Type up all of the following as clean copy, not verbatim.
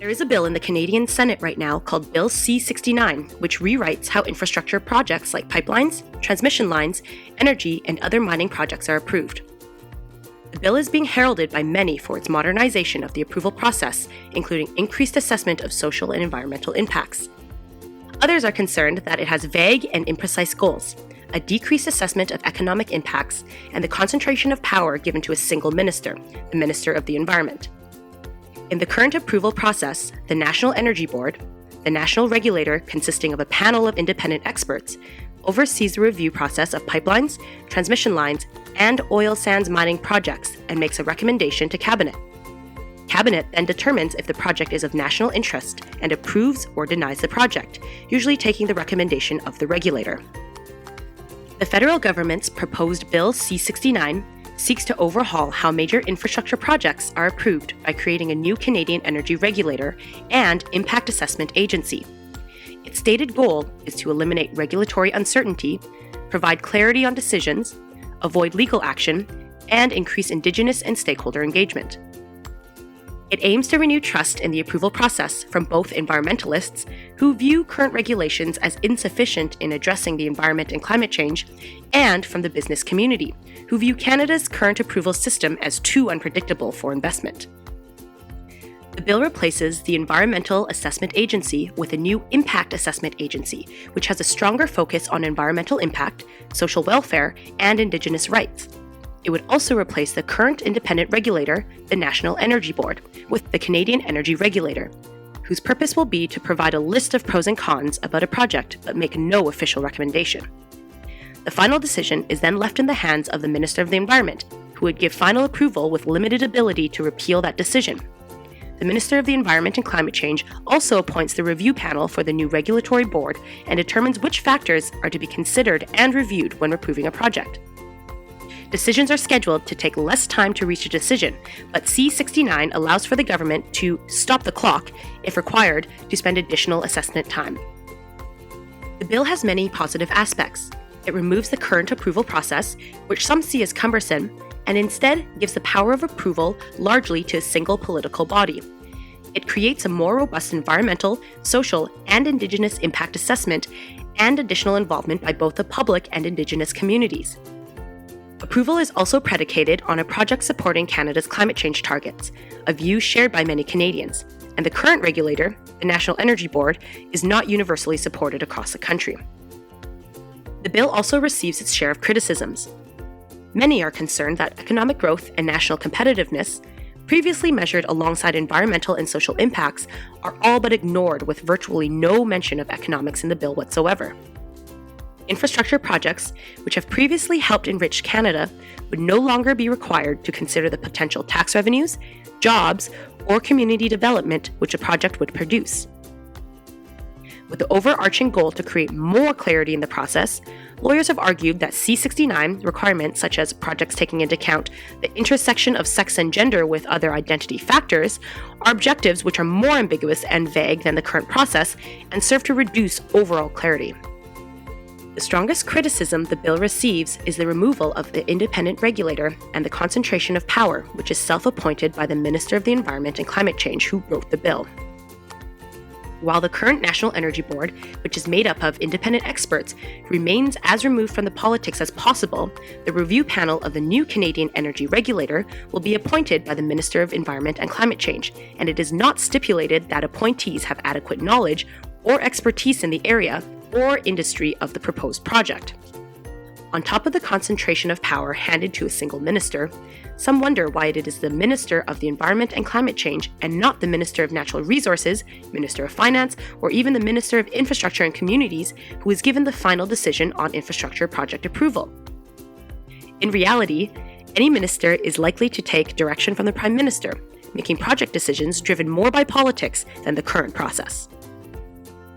There is a bill in the Canadian Senate right now called Bill C-69, which rewrites how infrastructure projects like pipelines, transmission lines, energy, and other mining projects are approved. The bill is being heralded by many for its modernization of the approval process, including increased assessment of social and environmental impacts. Others are concerned that it has vague and imprecise goals, a decreased assessment of economic impacts, and the concentration of power given to a single minister, the Minister of the Environment. In the current approval process, the National Energy Board, the national regulator consisting of a panel of independent experts, oversees the review process of pipelines, transmission lines, and oil sands mining projects and makes a recommendation to Cabinet. Cabinet then determines if the project is of national interest and approves or denies the project, usually taking the recommendation of the regulator. The federal government's proposed Bill C-69 seeks to overhaul how major infrastructure projects are approved by creating a new Canadian energy regulator and impact assessment agency. Its stated goal is to eliminate regulatory uncertainty, provide clarity on decisions, avoid legal action, and increase Indigenous and stakeholder engagement. It aims to renew trust in the approval process from both environmentalists, who view current regulations as insufficient in addressing the environment and climate change, and from the business community, who view Canada's current approval system as too unpredictable for investment. The bill replaces the Environmental Assessment Agency with a new Impact Assessment Agency, which has a stronger focus on environmental impact, social welfare, and Indigenous rights. It would also replace the current independent regulator, the National Energy Board, with the Canadian Energy Regulator, whose purpose will be to provide a list of pros and cons about a project but make no official recommendation. The final decision is then left in the hands of the Minister of the Environment, who would give final approval with limited ability to repeal that decision. The Minister of the Environment and Climate Change also appoints the review panel for the new regulatory board and determines which factors are to be considered and reviewed when approving a project. Decisions are scheduled to take less time to reach a decision, but C-69 allows for the government to stop the clock, if required, to spend additional assessment time. The bill has many positive aspects. It removes the current approval process, which some see as cumbersome, and instead gives the power of approval largely to a single political body. It creates a more robust environmental, social, and Indigenous impact assessment and additional involvement by both the public and Indigenous communities. Approval is also predicated on a project supporting Canada's climate change targets, a view shared by many Canadians, and the current regulator, the National Energy Board, is not universally supported across the country. The bill also receives its share of criticisms. Many are concerned that economic growth and national competitiveness, previously measured alongside environmental and social impacts, are all but ignored with virtually no mention of economics in the bill whatsoever. Infrastructure projects, which have previously helped enrich Canada, would no longer be required to consider the potential tax revenues, jobs, or community development which a project would produce. With the overarching goal to create more clarity in the process, lawyers have argued that C-69 requirements, such as projects taking into account the intersection of sex and gender with other identity factors, are objectives which are more ambiguous and vague than the current process and serve to reduce overall clarity. The strongest criticism the bill receives is the removal of the independent regulator and the concentration of power, which is self-appointed by the Minister of the Environment and Climate Change, who wrote the bill. While the current National Energy Board, which is made up of independent experts, remains as removed from the politics as possible, the review panel of the new Canadian Energy Regulator will be appointed by the Minister of Environment and Climate Change, and it is not stipulated that appointees have adequate knowledge or expertise in the area or industry of the proposed project. On top of the concentration of power handed to a single minister, some wonder why it is the Minister of the Environment and Climate Change and not the Minister of Natural Resources, Minister of Finance, or even the Minister of Infrastructure and Communities who is given the final decision on infrastructure project approval. In reality, any minister is likely to take direction from the Prime Minister, making project decisions driven more by politics than the current process.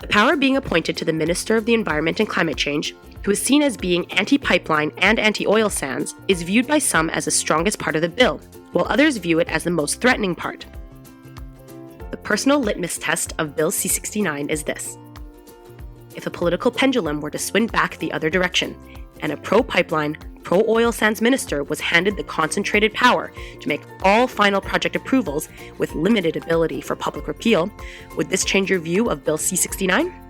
The power being appointed to the Minister of the Environment and Climate Change, who is seen as being anti-pipeline and anti-oil sands, is viewed by some as the strongest part of the bill, while others view it as the most threatening part. The personal litmus test of Bill C-69 is this. If a political pendulum were to swing back the other direction, and a pro-pipeline, pro-oil sands minister was handed the concentrated power to make all final project approvals with limited ability for public repeal. Would this change your view of Bill C-69?